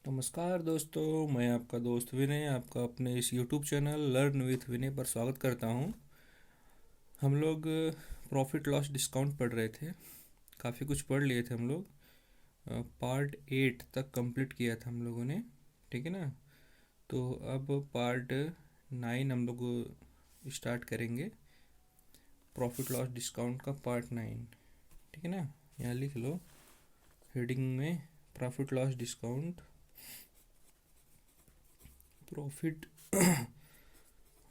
नमस्कार दोस्तों, मैं आपका दोस्त विनय आपका अपने इस यूट्यूब चैनल लर्न विथ विनय पर स्वागत करता हूं। हम लोग प्रॉफिट लॉस डिस्काउंट पढ़ रहे थे। काफ़ी कुछ पढ़ लिए थे हम लोग। पार्ट 8 तक कंप्लीट किया था हम लोगों ने। ठीक है ना। तो अब पार्ट 9 हम लोग स्टार्ट करेंगे। प्रॉफिट लॉस डिस्काउंट का पार्ट 9। ठीक है ना। यहाँ लिख लो हेडिंग में profit loss discount, profit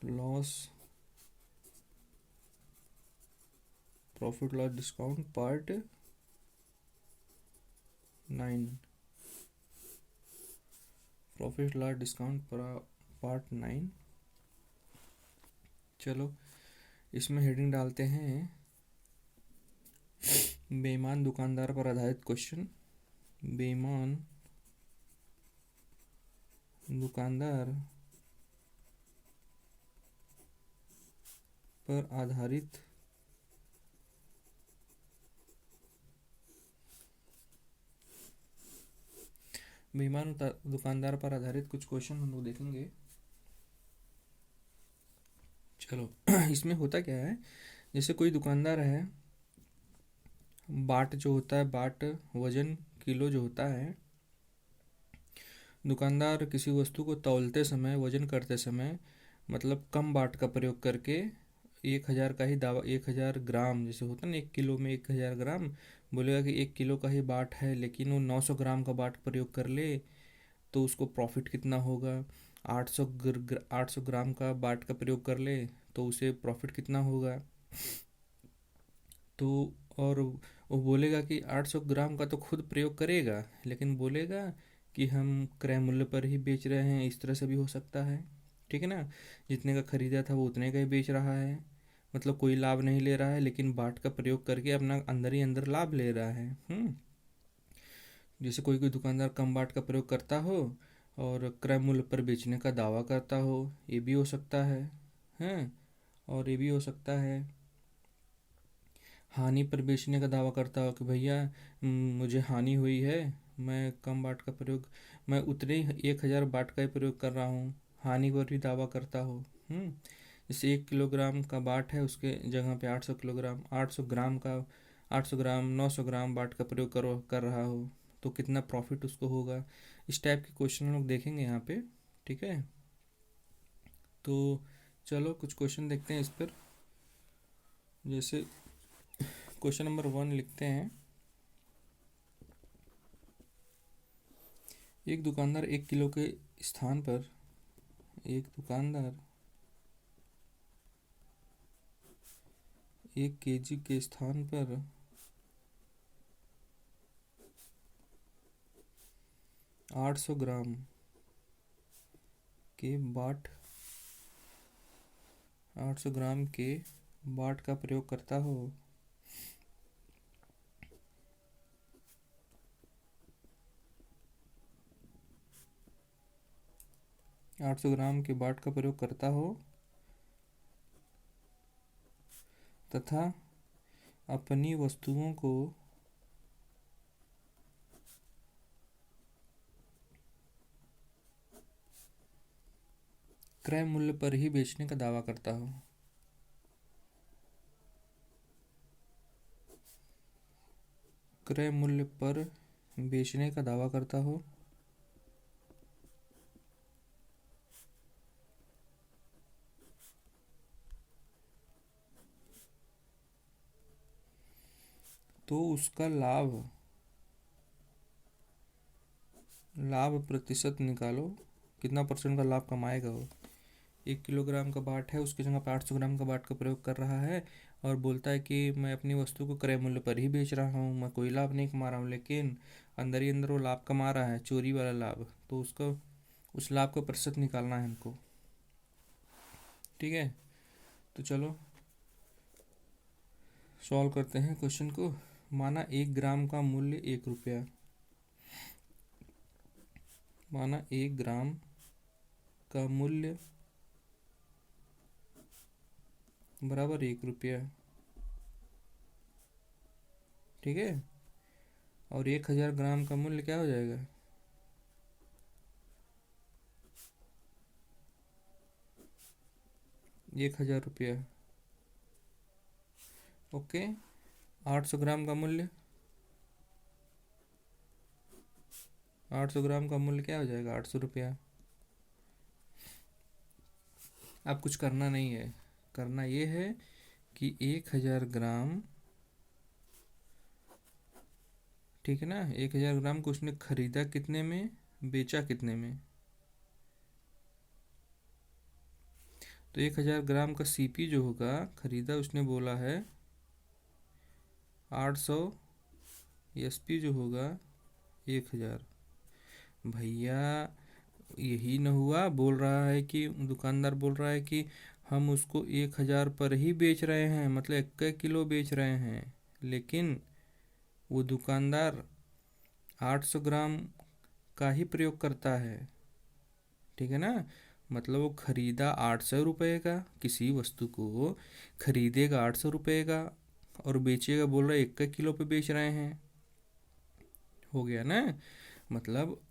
loss profit loss discount part 9। Profit loss discount part 9। चलो इसमें हेडिंग डालते हैं बेईमान दुकानदार पर आधारित क्वेश्चन। बेईमान दुकानदार पर आधारित बेईमान दुकानदार पर आधारित कुछ क्वेश्चन हम लोग देखेंगे। चलो इसमें होता क्या है, जैसे कोई दुकानदार है, बाट जो होता है, बाट वजन किलो जो होता है, दुकानदार किसी वस्तु को तौलते समय, वजन करते समय मतलब कम बाट का प्रयोग करके 1000 का ही दावा, 1000 ग्राम जैसे होता है ना, 1 किलो में 1000 ग्राम, बोलेगा कि 1 किलो का ही बाट है, लेकिन वो 900 ग्राम का बाट प्रयोग कर ले तो उसको प्रॉफिट कितना होगा। 800 ग्राम का बाट का प्रयोग कर ले तो उसे प्रॉफिट कितना होगा। तो और वो बोलेगा कि 800 ग्राम का तो खुद प्रयोग करेगा, लेकिन बोलेगा कि हम क्रय मूल्य पर ही बेच रहे हैं। इस तरह से भी हो सकता है। ठीक है ना। जितने का खरीदा था वो उतने का ही बेच रहा है, मतलब कोई लाभ नहीं ले रहा है, लेकिन बाट का प्रयोग करके अपना अंदर ही अंदर लाभ ले रहा है। जैसे कोई कोई दुकानदार कम बाट का प्रयोग करता हो और क्रय मूल्य पर बेचने का दावा करता हो, ये भी हो सकता है। हैं। और ये भी हो सकता है हानि पर बेचने का दावा करता हो कि भैया मुझे हानि हुई है, मैं कम बाट का प्रयोग, मैं उतने ही 1000 बाट का ही प्रयोग कर रहा हूँ, हानि पर भी दावा करता हो। जैसे 1 किलोग्राम का बाट है, उसके जगह पे 800 किलोग्राम, 800 ग्राम का, 800 ग्राम 900 ग्राम बाट का प्रयोग कर रहा हो तो कितना प्रॉफिट उसको होगा। इस टाइप के क्वेश्चन हम लोग देखेंगे यहाँ पे। ठीक है। तो चलो कुछ क्वेश्चन देखते हैं इस पर। जैसे क्वेश्चन नंबर 1 लिखते हैं, एक दुकानदार 1 किलो के स्थान पर, एक दुकानदार 1 केजी के स्थान पर 800 ग्राम के बाट 800 ग्राम के बाट का प्रयोग करता हो। 800 ग्राम के बाट का प्रयोग करता हो तथा अपनी वस्तुओं को क्रय मूल्य पर ही बेचने का दावा करता हो। क्रय मूल्य पर बेचने का दावा करता हो तो उसका लाभ प्रतिशत निकालो, कितना परसेंट का लाभ कमाएगा वो। 1 किलोग्राम का बाट है, उसकी जगह पर 800 ग्राम का बाट का प्रयोग कर रहा है और बोलता है कि मैं अपनी वस्तु को क्रय मूल्य पर ही बेच रहा हूँ, मैं कोई लाभ नहीं कमा रहा हूँ, लेकिन अंदर ही अंदर वो लाभ कमा रहा है, चोरी वाला लाभ। तो उसका उस लाभ का प्रतिशत निकालना है हमको। ठीक है। तो चलो सॉल्व करते हैं क्वेश्चन को। माना 1 ग्राम का मूल्य 1 रुपया, माना 1 ग्राम का मूल्य बराबर 1 रुपया। ठीक है। और 1000 ग्राम का मूल्य क्या हो जाएगा, 1,000 रुपया। ओके, 800 ग्राम का मूल्य, 800 ग्राम का मूल्य क्या हो जाएगा? 800 रुपया। अब कुछ करना नहीं है, करना ये है कि 1,000 ग्राम, ठीक है ना, 1,000 ग्राम को उसने खरीदा कितने में, बेचा कितने में। तो 1,000 ग्राम का सीपी जो होगा, खरीदा उसने बोला है 800, एसपी जो होगा 1,000। भैया यही न हुआ, बोल रहा है कि दुकानदार बोल रहा है कि हम उसको 1,000 पर ही बेच रहे हैं, मतलब 1 किलो बेच रहे हैं, लेकिन वो दुकानदार 800 ग्राम का ही प्रयोग करता है, ठीक है ना। मतलब वो खरीदा 800 रुपये का, किसी वस्तु को खरीदेगा 800 रुपये का और बेचेगा बोल रहा है 1 किलो पे बेच रहे हैं, हो गया ना। मतलब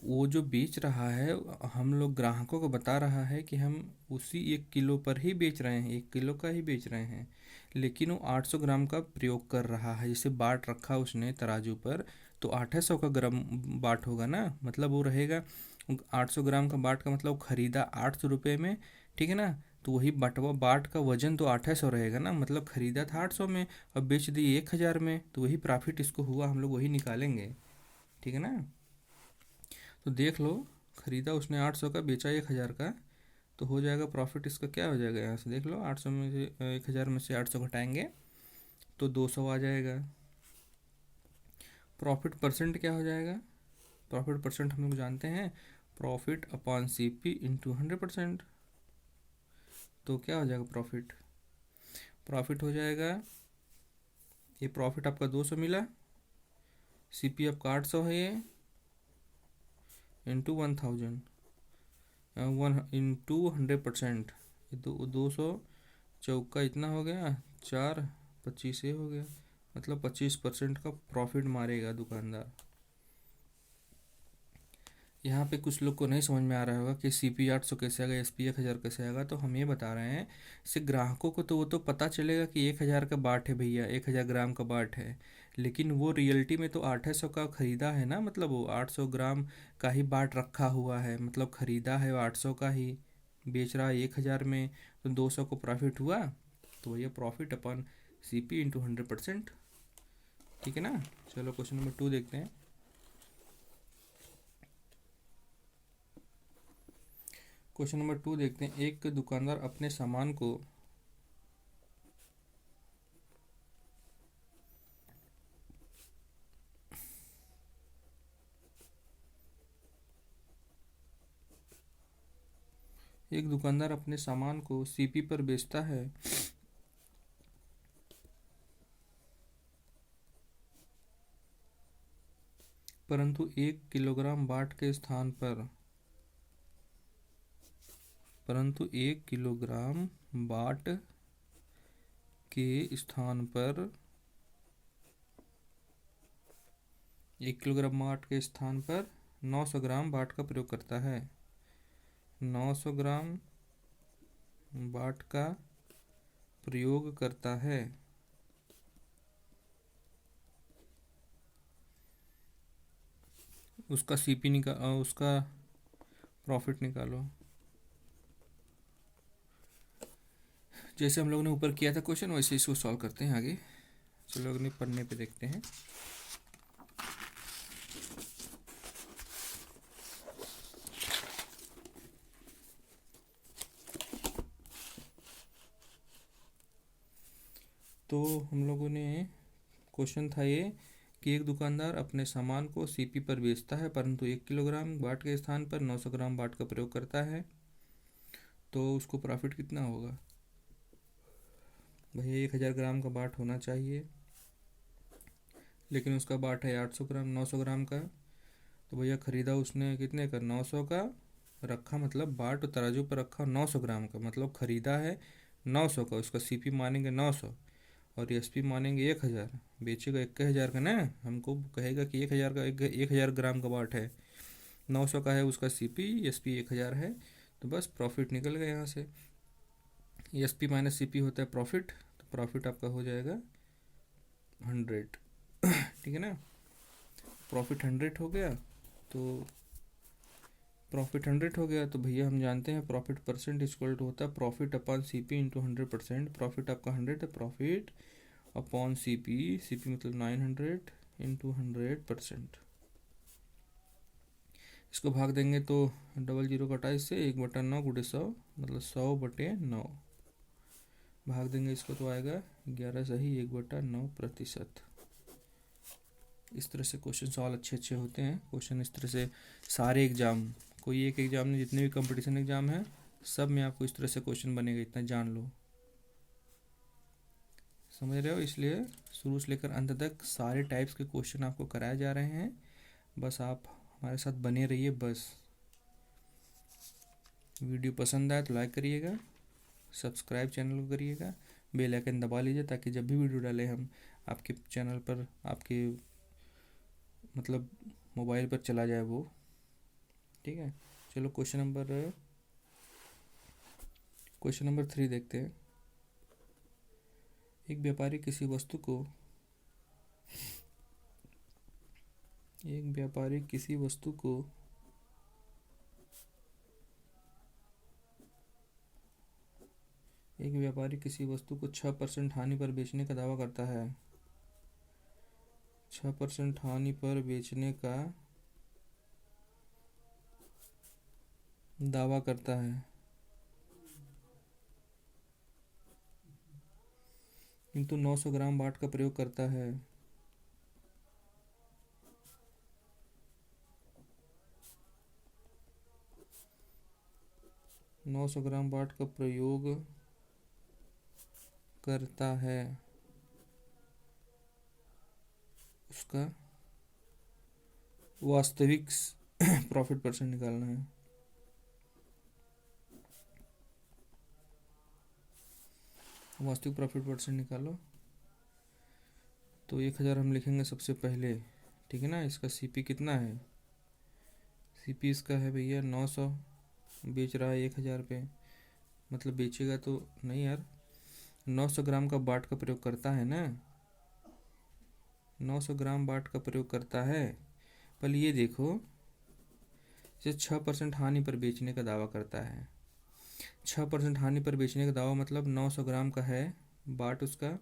वो जो बेच रहा है, हम लोग ग्राहकों को बता रहा है कि हम उसी 1 किलो पर ही बेच रहे हैं, 1 किलो का ही बेच रहे हैं, लेकिन वो 800 ग्राम का प्रयोग कर रहा है। जैसे बाट रखा उसने तराजू पर, तो 800 का ग्राम बाट होगा ना, मतलब वो रहेगा 800 ग्राम का बाट का मतलब खरीदा 800 रुपये में, ठीक है ना। तो वही बटवा बाट का वजन तो 800 रहेगा ना, मतलब खरीदा था 800 में और बेच दिए 1,000 में, तो वही प्रॉफिट इसको हुआ, हम लोग वही निकालेंगे, ठीक है ना। तो देख लो, खरीदा उसने 800 का, बेचा 1,000 का, तो हो जाएगा प्रॉफिट इसका क्या हो जाएगा, यहाँ से देख लो, 800 में से 1,000 में से 800 घटाएंगे तो 200 आ जाएगा। प्रॉफिट परसेंट क्या हो जाएगा? प्रॉफिट परसेंट हम लोग जानते हैं, प्रॉफिट अपॉन सीपी इंटू 100%। तो क्या हो जाएगा प्रॉफिट? प्रॉफिट हो जाएगा, ये प्रॉफिट आपका 200 मिला, सीपी आपका 800 है, ये इंटू 1000, 1 इंटू 100%, 200 चौका इतना हो गया, 4, 25 ये हो गया, मतलब 25% का प्रॉफिट मारेगा दुकानदार। यहाँ पे कुछ लोग को नहीं समझ में आ रहा होगा कि CP 800 कैसे आएगा, SP 1,000 कैसे आएगा, तो हम ये बता रहे हैं, इससे ग्राहकों को तो वो तो पता चलेगा कि 1,000 का बाट है भैया, 1,000 ग्राम का बाट है, लेकिन वो रियलिटी में तो 800 का खरीदा है ना, मतलब वो 800 ग्राम का ही बाट रखा हुआ है, मतलब खरीदा है वो 800 का ही, बेच रहा है 1,000 में, तो 200 को प्रॉफिट हुआ, तो भैया प्रॉफिट अपन CP इंटू 100%, ठीक है ना। चलो क्वेश्चन नंबर 2 देखते हैं। क्वेश्चन नंबर 2 देखते हैं। एक दुकानदार अपने सामान को CP पर बेचता है, परंतु 1 किलोग्राम बाट के स्थान पर, परंतु 1 किलोग्राम बाट के स्थान पर, 1 किलोग्राम बाट के स्थान पर 900 ग्राम बाट का प्रयोग करता है, 900 ग्राम बाट का प्रयोग करता है। उसका सीपी उसका प्रॉफिट निकालो, जैसे हम लोगों ने ऊपर किया था क्वेश्चन, वैसे इसको सॉल्व करते हैं आगे। चलो अगले पन्ने पे देखते हैं। तो हम लोगों ने क्वेश्चन था ये कि एक दुकानदार अपने सामान को CP पर बेचता है, परंतु 1 किलोग्राम बाट के स्थान पर 900 ग्राम बाट का प्रयोग करता है, तो उसको प्रॉफिट कितना होगा? भैया 1,000 ग्राम का बाट होना चाहिए, लेकिन उसका बाट है 800 ग्राम, 900 ग्राम का, तो भैया ख़रीदा उसने कितने का? 900 का, रखा मतलब बाट तराजू पर रखा 900 ग्राम का, मतलब ख़रीदा है 900 का, उसका CP मानेंगे 900 और SP मानेंगे 1,000, बेचेगा 1,000 का ना, हमको कहेगा कि 1,000 का, 1,000 ग्राम का बाट है, 900 का है उसका CP, SP 1,000 है, तो बस प्रॉफिट निकल गया यहाँ से। S P minus C P होता है प्रॉफिट, तो प्रॉफिट आपका हो जाएगा 100। ठीक है ना, प्रॉफिट 100 हो गया, तो प्रॉफिट 100 हो गया तो भैया हम जानते हैं प्रॉफिट परसेंट इक्वल टू होता है profit upon C P into 100%। Profit आपका 100 है, प्रॉफिट अपॉन सी पी मतलब 900 इंटू 100%। इसको भाग देंगे तो डबल जीरो कटा इससे, 1/9 गुड़े 100 मतलब 100/9। भाग देंगे इसको तो आएगा 11 सही 1/9%। इस तरह से क्वेश्चन सवाल अच्छे अच्छे होते हैं। क्वेश्चन इस तरह से सारे एग्जाम, कोई एक एग्जाम में, जितने भी कंपटीशन एग्जाम है सब में आपको इस तरह से क्वेश्चन बनेगा, इतना जान लो। समझ रहे हो, इसलिए शुरू से लेकर अंत तक सारे टाइप्स के क्वेश्चन आपको कराए जा रहे हैं। बस आप हमारे साथ बने रहिए। बस वीडियो पसंद आए तो लाइक करिएगा, सब्सक्राइब चैनल को करिएगा, बेल आइकन दबा लीजिए ताकि जब भी वीडियो डालें हम आपके चैनल पर, आपके मतलब मोबाइल पर चला जाए वो। ठीक है, चलो क्वेश्चन नंबर 3 देखते हैं। एक व्यापारी किसी वस्तु को एक व्यापारी किसी वस्तु को 6% हानि पर बेचने का दावा करता है। 6% हानि पर बेचने का दावा करता है, किंतु 900 ग्राम बाट का प्रयोग करता है। 900 ग्राम बाट का प्रयोग करता है, उसका वास्तविक प्रॉफिट परसेंट निकालना है। वास्तविक प्रॉफिट परसेंट निकालो तो 1000 हम लिखेंगे सबसे पहले। ठीक है ना, इसका सीपी कितना है, सीपी इसका है भैया 900, बेच रहा है 1000 पे, मतलब बेचेगा तो नहीं यार, 900 ग्राम का बाट का प्रयोग करता है ना, 900 ग्राम बाट का प्रयोग करता है। पहले ये देखो, जो 6% हानि पर बेचने का दावा करता है, 6% हानि पर बेचने का दावा मतलब 900 ग्राम का है बाट उसका,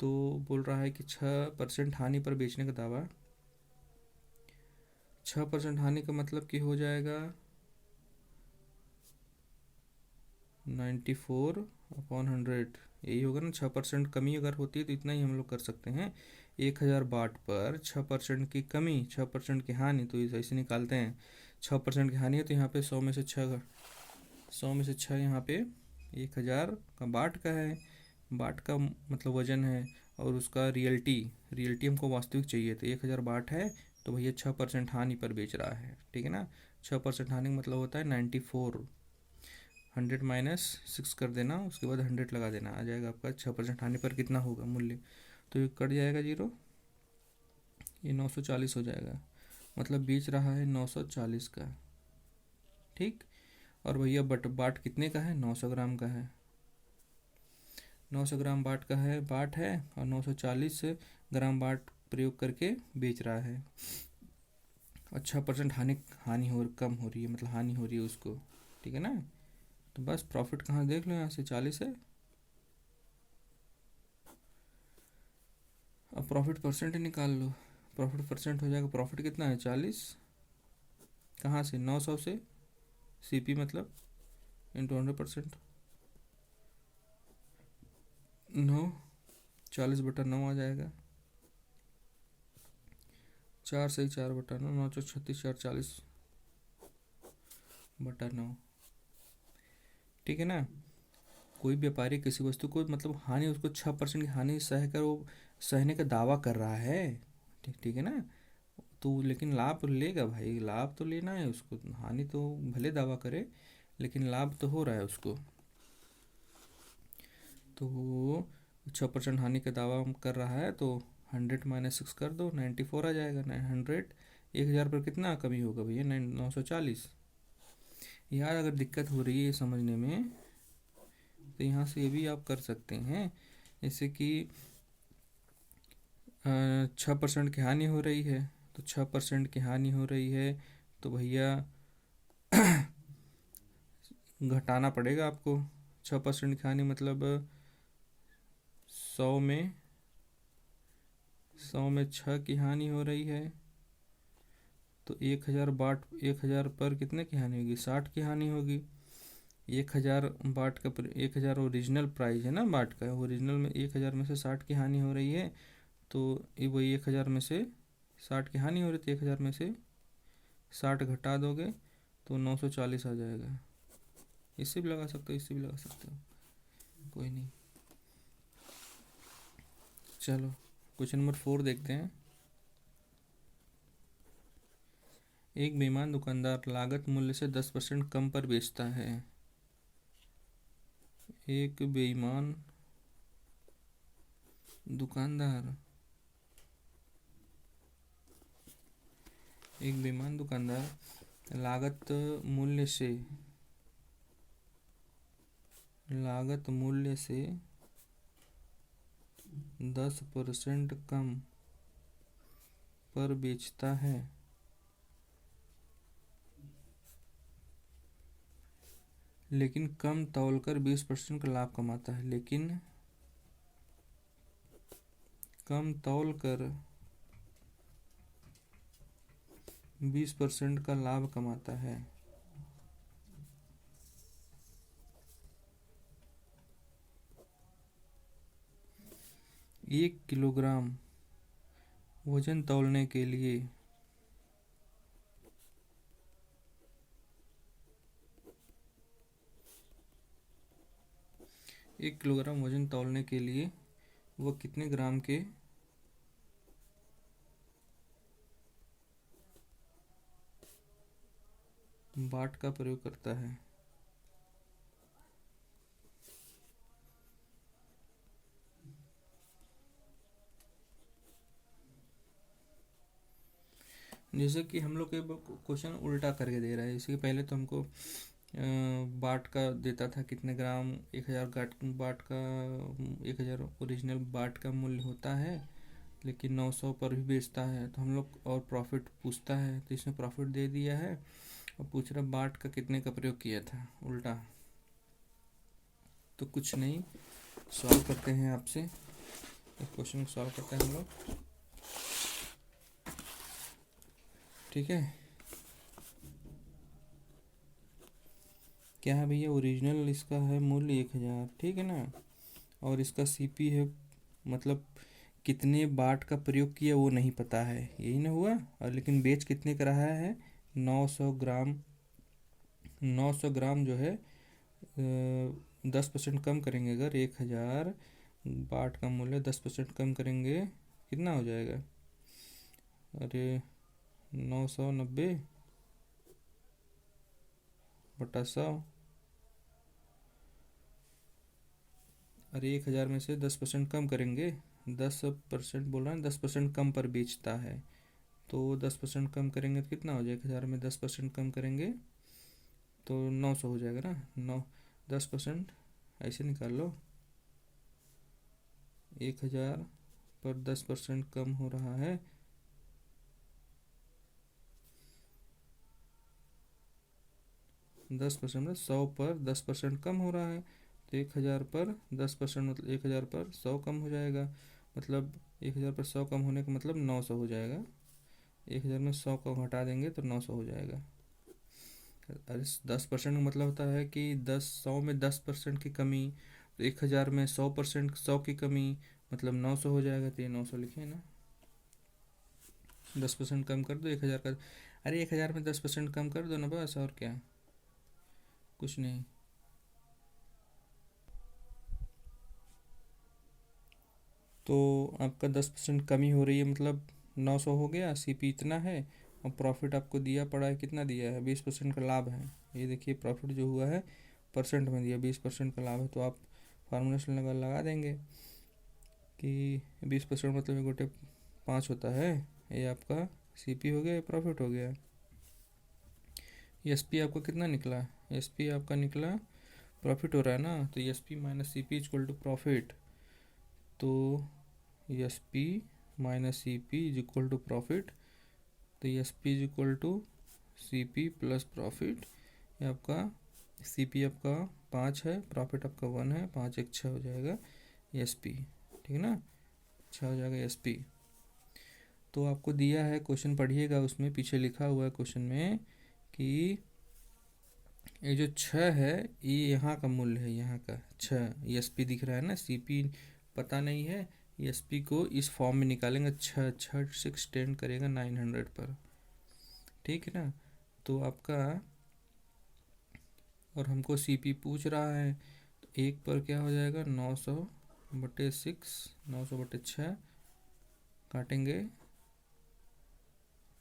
तो बोल रहा है कि 6% हानि पर बेचने का दावा, 6% हानि का मतलब कि हो जाएगा 94/100, यही होगा ना। 6% कमी अगर होती है तो इतना ही हम लोग कर सकते हैं। 1000 बाट पर 6% की कमी, 6% की हानि, तो ऐसे निकालते हैं। 6% की हानि है तो यहाँ पे 100 में से 6 यहाँ पे 1000 का बाट का है, बाट का मतलब वजन है, और उसका रियलिटी हमको वास्तविक चाहिए, तो 1000 बाट है तो भैया 6% हानि पर बेच रहा है। ठीक है ना, 6% हानि का मतलब होता है 94। 100 माइनस 6 कर देना, उसके बाद 100 लगा देना, आ जाएगा आपका 6% हानि पर कितना होगा मूल्य, तो ये कट जाएगा जीरो, ये 940 हो जाएगा, मतलब बेच रहा है 940 का। ठीक, और भैया बाट कितने का है, 900 ग्राम का है, 900 ग्राम बाट है और 940 ग्राम बाट प्रयोग करके बेच रहा है, और 6% कम हो रही है, मतलब हानि हो रही है उसको। ठीक है ना, तो बस प्रॉफिट कहाँ देख लो, यहाँ से 40 है। अब प्रॉफिट परसेंट ही निकाल लो, प्रॉफिट परसेंट हो जाएगा, प्रॉफिट कितना है 40, कहाँ से 900 से, सीपी मतलब इंटू 100%, 9 40/9 आ जाएगा, 4 से 4/9, 9×36 440/9। ठीक है ना, कोई व्यापारी किसी वस्तु को मतलब हानि, उसको 6% की हानि सह कर वो सहने का दावा कर रहा है। ठीक ठीक है ना, तो लेकिन लाभ लेगा भाई, लाभ तो लेना है उसको, हानि तो भले दावा करे लेकिन लाभ तो हो रहा है उसको। तो 6% हानि का दावा कर रहा है तो 100 माइनस 6 कर दो, 94 आ जाएगा। 900, 1000 पर कितना कमी होगा भैया, 940। यार अगर दिक्कत हो रही है समझने में तो यहाँ से ये भी आप कर सकते हैं, जैसे कि 6% की हानि हो रही है, तो 6% की हानि हो रही है तो भैया घटाना पड़ेगा आपको। 6% की हानि मतलब 100 में 6 की हानि हो रही है, तो 1000 पर कितने की हानि होगी? 60 की हानि होगी। 1000 बाट का 1000 ओरिजिनल प्राइस है ना बाट का, ओरिजिनल में 1000 में से 60 की हानि हो रही है, तो ये वही 1000 में से 60 की हानि हो रही थी, 1000 में से 60 घटा दोगे तो 940 आ जाएगा। इससे भी लगा सकते हो, इससे भी लगा सकते हो, कोई नहीं। चलो क्वेश्चन नंबर 4 देखते हैं। एक बेईमान दुकानदार लागत मूल्य से 10% कम पर बेचता है। एक बेईमान दुकानदार लागत मूल्य से 10% कम पर बेचता है, लेकिन कम तौलकर 20% का लाभ कमाता है। लेकिन कम तौलकर 20% का लाभ कमाता है। 1 किलोग्राम वजन तौलने के लिए 1 किलोग्राम वजन तौलने के लिए वह कितने ग्राम के बाट का प्रयोग करता है? जैसे कि हम लोग के क्वेश्चन उल्टा करके दे रहा है। इसके पहले तो हमको बाट का देता था कितने ग्राम, 1000 बाट का 1000 ओरिजिनल बाट का मूल्य होता है, लेकिन 900 पर भी बेचता है। तो हम लोग और प्रॉफिट पूछता है, तो इसमें प्रॉफिट दे दिया है और पूछ रहा बाट का कितने का प्रयोग किया था, उल्टा। तो कुछ नहीं, सॉल्व करते हैं आपसे, इस क्वेश्चन को सॉल्व करते हैं हम लोग, ठीक है। क्या है भैया? ओरिजिनल इसका है मूल्य 1000, ठीक है ना, और इसका सीपी है, मतलब कितने बाट का प्रयोग किया वो नहीं पता है, यही ना हुआ। और लेकिन बेच कितने का रहा है? 900 ग्राम। 900 ग्राम जो है 10% कम करेंगे, अगर 1000 बाट का मूल्य 10% कम करेंगे कितना हो जाएगा? अरे 990 बटा 100। अरे 1000 में से 10% कम करेंगे, 10% बोल रहा है, 10% कम पर बेचता है, तो 10% कम करेंगे तो कितना हो जाएगा? 1000 में 10% कम करेंगे तो 900 हो जाएगा ना। 10% ऐसे निकाल लो, 1000 पर 10% कम हो रहा है, 10% 100 पर 10% कम हो रहा है, तो 1000 पर 10% मतलब 1000 पर 100 कम हो जाएगा, मतलब 1000 पर 100 कम होने का मतलब 900 हो जाएगा। 1000 में 100 को हटा देंगे तो 900 हो जाएगा। अरे 10% का मतलब होता है कि 100 में 10% की कमी, तो 1000 में 100% 100 की कमी मतलब 900 हो जाएगा। तो ये 900 लिखे ना, 10% कम कर दो 1000 का। अरे 1000 में 10% कम कर दो ना, बस, और क्या, कुछ नहीं। तो आपका 10% कमी हो रही है, मतलब 900 हो गया, सीपी इतना है, और प्रॉफिट आपको दिया पड़ा है, कितना दिया है? 20% का लाभ है। ये देखिए प्रॉफिट जो हुआ है परसेंट में दिया, 20% का लाभ है, तो आप फार्मूला से लगा देंगे कि 20% मतलब 1/5 होता है, ये आपका सीपी हो गया, ये प्रॉफिट हो गया। एसपी आपका कितना निकला? एसपी आपका निकला प्रॉफिट हो रहा है ना, तो S P minus C P equal to profit. तो S P minus C P is equal to profit. तो S P is equal to C P plus profit. ये आपका सी पी आपका 5 है, प्रॉफिट आपका 1 है, 5 एक 6 हो जाएगा एस पी। ठीक है ना, 6 हो जाएगा एस पी। तो आपको दिया है क्वेश्चन, पढ़िएगा, उसमें पीछे लिखा हुआ है क्वेश्चन में कि ये जो 6 है ये यहाँ का मूल्य है, यहाँ का 6 एस पी दिख रहा है ना, सी पी पता नहीं है, एस पी को इस फॉर्म में निकालेंगे, 6 से एक्सटेंड करेगा 900 पर। ठीक है ना, तो आपका, और हमको सी पी पूछ रहा है, तो एक पर क्या हो जाएगा 900/6, 900/6 काटेंगे,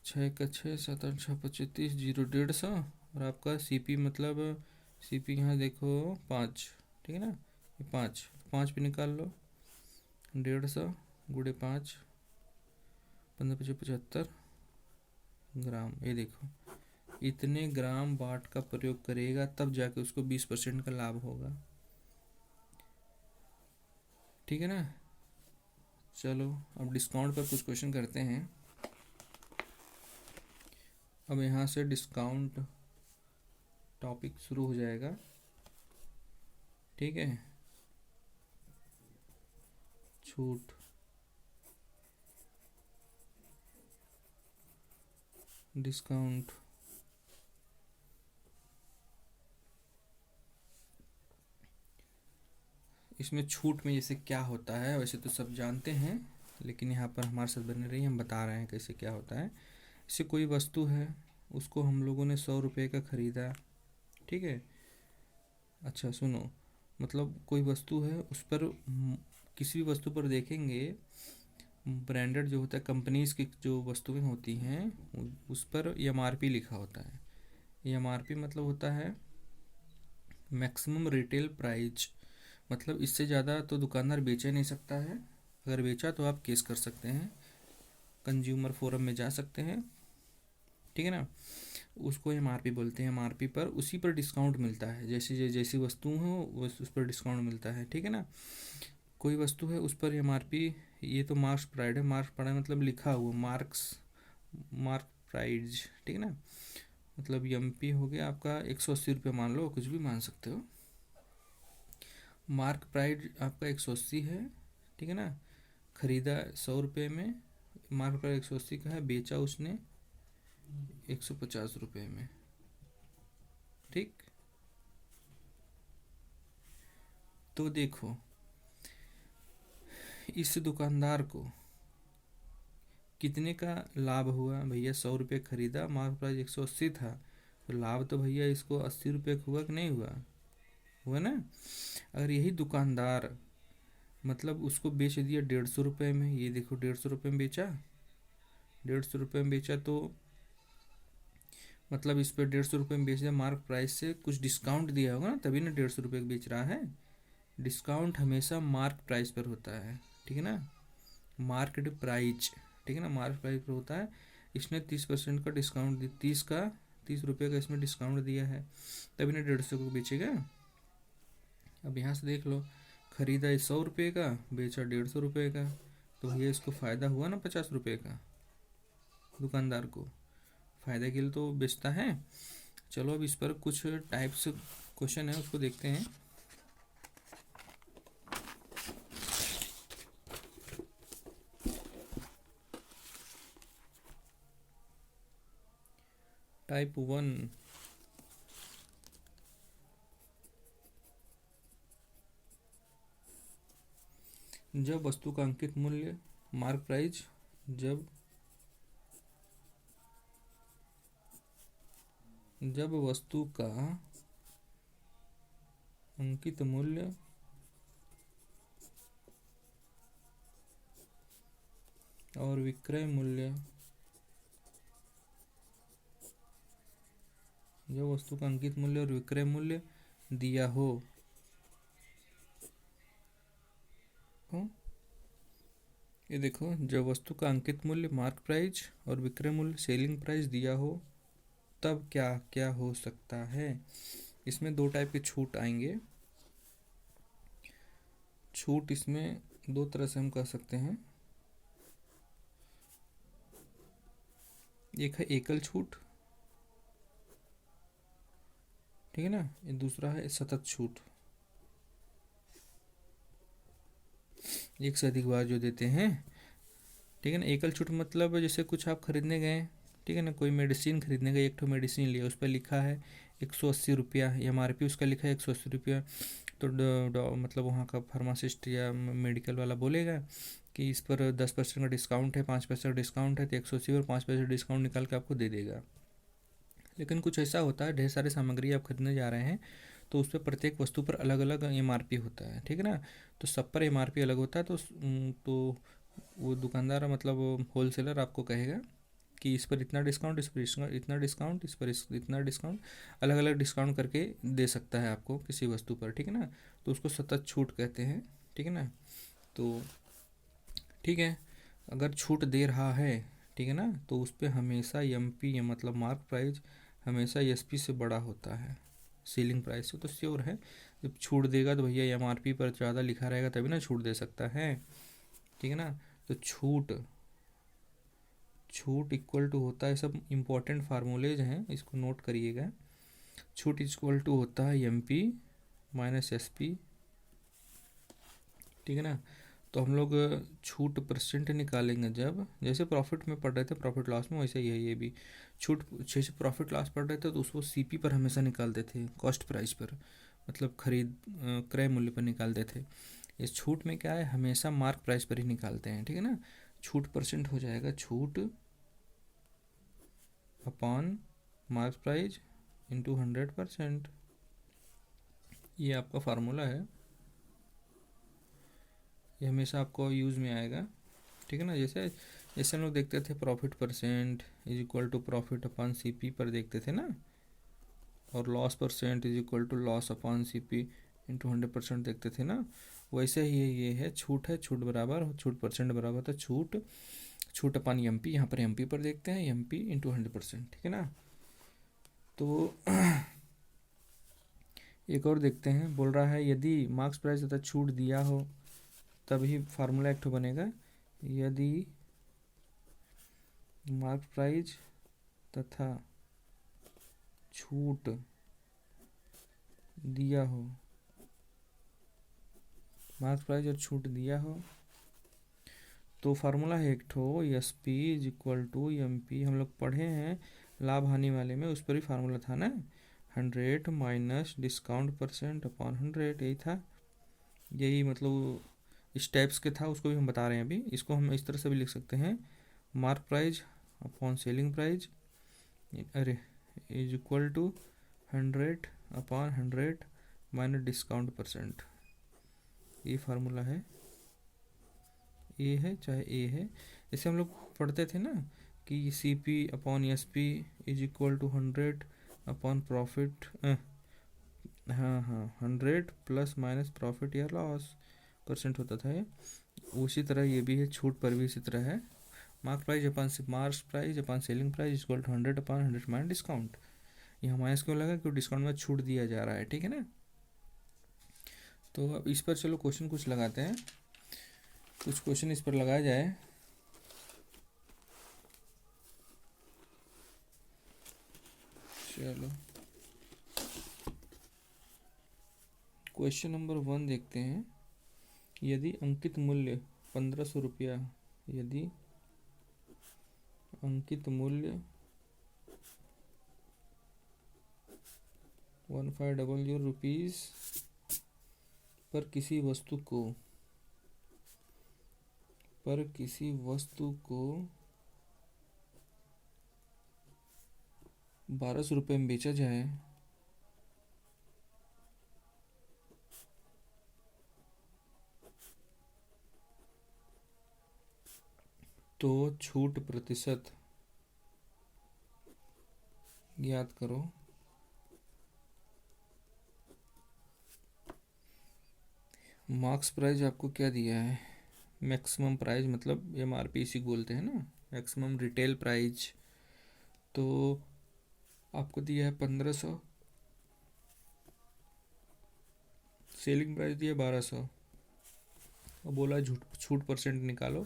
6 का 6, 7 8 6 25 30, 0 150। और आपका सी पी मतलब सी पी यहाँ देखो 5, ठीक है ना, ये 5, 5 पे निकाल लो, 150 गुड़े 5, 15×5 = 75 ग्राम। ये देखो इतने ग्राम वाट का प्रयोग करेगा तब जाके उसको 20% का लाभ होगा। ठीक है ना, चलो अब डिस्काउंट पर कुछ क्वेश्चन करते हैं। अब यहाँ से डिस्काउंट टॉपिक शुरू हो जाएगा। ठीक है, छूट, डिस्काउंट, इसमें छूट में जैसे क्या होता है वैसे तो सब जानते हैं, लेकिन यहाँ पर हमारे साथ बने रहिए, हम बता रहे हैं कैसे क्या होता है। जैसे कोई वस्तु है, उसको हम लोगों ने 100 रुपये का ख़रीदा। ठीक है, अच्छा सुनो, मतलब कोई वस्तु है, उस पर किसी भी वस्तु पर देखेंगे, ब्रांडेड जो होता है, कंपनीज की जो वस्तुएं होती हैं उस पर एम आर पी लिखा होता है। एम आर पी मतलब होता है मैक्सिमम रिटेल प्राइस, मतलब इससे ज़्यादा तो दुकानदार बेच नहीं सकता है, अगर बेचा तो आप केस कर सकते हैं, कंज्यूमर फोरम में जा सकते हैं। ठीक है ना, उसको एम आर पी बोलते हैं। एम आर पी पर उसी पर डिस्काउंट मिलता है, जैसी जैसी वस्तु हो उस पर डिस्काउंट मिलता है। ठीक है ना, कोई वस्तु है उस पर एम आर पी, ये तो मार्क्स प्राइड है, मार्क्स प्राइड मतलब लिखा हुआ मार्क प्राइज। ठीक है ना, मतलब एम पी हो गया आपका 180 रुपये, मान लो, कुछ भी मान सकते हो। मार्क प्राइड आपका 180 है। ठीक है ना, खरीदा 100 रुपये में, मार्क प्राइस 180 का है, बेचा उसने 150 रुपये में। ठीक, तो देखो इस दुकानदार को कितने का लाभ हुआ भैया, 100 रुपये खरीदा, मार्क प्राइस 180 था, तो लाभ तो भैया इसको 80 रुपये हुआ कि नहीं हुआ, हुआ ना। अगर यही दुकानदार मतलब उसको बेच दिया 150 रुपये में, ये देखो 150 रुपये में बेचा, 150 रुपये में बेचा, तो मतलब इस पर 150 रुपये में बेच दिया, मार्क प्राइस से कुछ डिस्काउंट दिया होगा ना, तभी ना 150 रुपये बेच रहा है। डिस्काउंट हमेशा मार्क प्राइस पर होता है। ठीक है ना, मार्केट प्राइस, ठीक है ना, मार्क प्राइस पर होता है। इसने 30% का डिस्काउंट दिया, 30 रुपये का इसमें डिस्काउंट दिया है, तभी ना 150 को बेचेगा। अब यहाँ से देख लो, खरीदा 100 रुपये का, बेचा 150 रुपये का, तो भैया इसको फ़ायदा हुआ ना 50 रुपये का, दुकानदार को फ़ायदे के लिए तो बेचता है। चलो अब इस पर कुछ टाइप्स क्वेश्चन है उसको देखते हैं। टाइप 1, जब वस्तु का अंकित मूल्य मार्क प्राइस, जब वस्तु का अंकित मूल्य और विक्रय मूल्य, जब वस्तु का अंकित मूल्य और विक्रय मूल्य दिया हो, ये देखो, जब वस्तु का अंकित मूल्य मार्क प्राइस और विक्रय मूल्य सेलिंग प्राइस दिया हो, तब क्या क्या हो सकता है। इसमें दो टाइप के छूट आएंगे। छूट इसमें दो तरह से हम कह सकते हैं, एक है एकल छूट, ठीक है ना, ये दूसरा है सतत छूट, एक से अधिक बार जो देते हैं, ठीक है ना। एकल छूट मतलब जैसे कुछ आप खरीदने गए, ठीक है ना, कोई मेडिसिन खरीदने गए, एक ठो मेडिसिन लिया, उस पर लिखा है 180 रुपया, MRP उसका लिखा है 180 रुपया, तो मतलब वहाँ का फार्मासिस्ट या मेडिकल वाला बोलेगा कि इस पर 10% का डिस्काउंट है, 5% का डिस्काउंट है, तो 180 और 5% डिस्काउंट निकाल के आपको दे देगा। लेकिन कुछ ऐसा होता है, ढेर सारे सामग्री आप खरीदने जा रहे हैं, तो उस पर प्रत्येक वस्तु पर अलग अलग MRP होता है, ठीक है ना। तो सब पर MRP अलग होता है, तो वो दुकानदार मतलब होलसेलर आपको कहेगा कि इस पर इतना डिस्काउंट, इस पर इतना डिस्काउंट, इस पर इतना डिस्काउंट, अलग अलग डिस्काउंट करके दे सकता है आपको किसी वस्तु पर, ठीक है ना। तो उसको सतत छूट कहते हैं, ठीक है ना। तो ठीक है, अगर छूट दे रहा है, ठीक है ना, तो उस पर हमेशा MP मतलब मार्क प्राइस हमेशा SP से बड़ा होता है, सीलिंग प्राइस से, तो श्योर है जब छूट देगा तो भैया MRP पर ज़्यादा लिखा रहेगा तभी ना छूट दे सकता है, ठीक है ना। तो छूट छूट इक्वल टू होता है, सब इम्पोर्टेंट फार्मूलेज हैं, इसको नोट करिएगा। छूट इक्वल टू होता है MP माइनस SP, ठीक है ना। तो हम लोग छूट परसेंट निकालेंगे जब, जैसे प्रॉफिट में पढ़ रहे थे प्रॉफिट लॉस में, वैसे ही है ये भी। छूट जैसे प्रॉफिट लॉस पढ़ रहे थे तो उसको CP पर हमेशा निकालते थे, कॉस्ट प्राइस पर, मतलब खरीद क्रय मूल्य पर निकालते थे। इस छूट में क्या है, हमेशा मार्क प्राइस पर ही निकालते हैं, ठीक है ना। छूट परसेंट हो जाएगा छूट अपॉन मार्क प्राइस इंटू 100%, ये आपका फार्मूला है, ये हमेशा आपको यूज़ में आएगा, ठीक है ना। जैसे जैसे हम लोग देखते थे profit percent is equal to profit upon CP पर देखते थे ना, और loss percent is equal to loss upon CP into 100% देखते थे ना, वैसे ही ये है छूट है, छूट बराबर छूट परसेंट बराबर था छूट, छूट अपॉन MP, यहाँ पर MP पर देखते हैं MP इंटू 100%, ठीक है ना। तो एक और देखते हैं, बोल रहा है यदि मार्क्स प्राइस तथा छूट दिया हो तभी फार्मूला एक बनेगा, यदि मार्क प्राइस तथा छूट दिया हो, मार्क प्राइस और छूट दिया हो, तो फार्मूला है एक ठो SP is equal to MP, हम लोग पढ़े हैं लाभ हानि वाले में, उस पर ही फार्मूला था ना, 100 माइनस डिस्काउंट परसेंट अपॉन 100, यही था, यही मतलब इस टाइप्स के था, उसको भी हम बता रहे हैं अभी। इसको हम इस तरह से भी लिख सकते हैं, mark price upon selling price, अरे is equal to 100 upon 100 minus discount percent, ये फार्मूला है, ए है चाहे ए है। जैसे हम लोग पढ़ते थे ना कि CP upon SP is equal to 100 upon profit, हाँ हाँ 100 प्लस माइनस प्रॉफिट या लॉस परसेंट होता था ये, उसी तरह ये भी है, छूट पर भी इसी तरह है, mark price upon selling price equal to 100 upon 100 minus discount. यहाँ माइनस क्यों लगा, क्योंकि डिस्काउंट में छूट दिया जा रहा है, ठीक है ना। तो अब इस पर चलो क्वेश्चन कुछ लगाते हैं, कुछ क्वेश्चन इस पर लगाया जाए। चलो क्वेश्चन नंबर 1 देखते हैं, यदि अंकित मूल्य 1500 रुपया, यदि अंकित मूल्य 1500 रुपीज़ पर किसी वस्तु को 1200 रुपये में बेचा जाए, तो छूट प्रतिशत ज्ञात करो। मार्क्स प्राइस आपको क्या दिया है, मैक्सिमम प्राइस मतलब MRP इसी बोलते हैं ना, मैक्सिमम रिटेल प्राइस, तो आपको दिया है 1500, सेलिंग प्राइस दिया 1200, और बोला छूट परसेंट निकालो।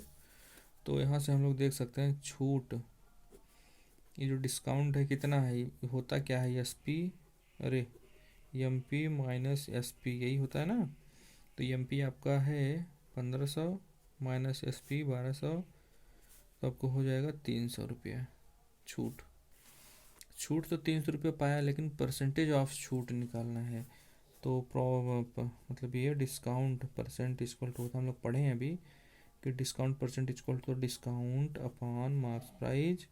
तो यहाँ से हम लोग देख सकते हैं छूट, ये जो डिस्काउंट है कितना है, ये होता क्या है, एस पी, अरे M P minus S P, यही होता है ना। तो एम पी आपका है 1500 माइनस एस पी 1200, तो आपको हो जाएगा 300 रुपया छूट। छूट तो 300 रुपये पाया, लेकिन परसेंटेज ऑफ छूट निकालना है। तो मतलब ये डिस्काउंट परसेंट इक्वल टू, हम लोग पढ़े हैं अभी कि discount percent equal to discount upon marks price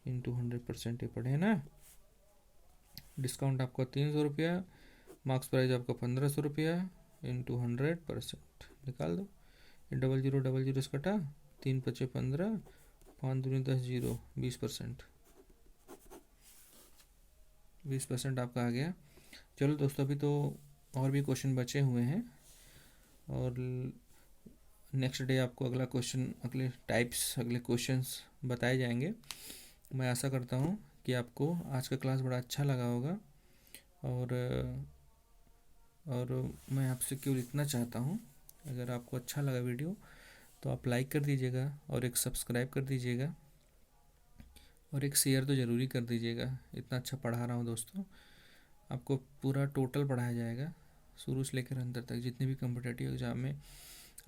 into 100%, ये पढ़े हैं ना। डिस्काउंट आपका 300 रुपया, मार्क्स प्राइज आपका 1500 रुपया, इंटू 100% निकाल दो। ये डबल जीरो से कटा, 3×5 = 15, 5×2 = 10, 0 20%, 20% आपका आ गया। चलो दोस्तों, अभी तो और भी क्वेश्चन बचे हुए हैं, और नेक्स्ट डे आपको अगला क्वेश्चन, अगले टाइप्स, अगले क्वेश्चंस बताए जाएंगे। मैं आशा करता हूँ कि आपको आज का क्लास बड़ा अच्छा लगा होगा। और मैं आपसे क्यों इतना चाहता हूँ, अगर आपको अच्छा लगा वीडियो तो आप लाइक कर दीजिएगा, और एक सब्सक्राइब कर दीजिएगा, और एक शेयर तो ज़रूरी कर दीजिएगा। इतना अच्छा पढ़ा रहा हूँ दोस्तों, आपको पूरा टोटल पढ़ाया जाएगा, शुरू से लेकर अंत तक। जितने भी कॉम्पिटिटिव एग्ज़ाम में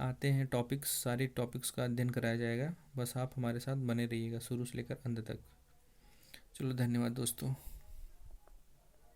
आते हैं टॉपिक्स, सारे टॉपिक्स का अध्ययन कराया जाएगा। बस आप हमारे साथ बने रहिएगा शुरू से लेकर अंत तक। चलो धन्यवाद दोस्तों।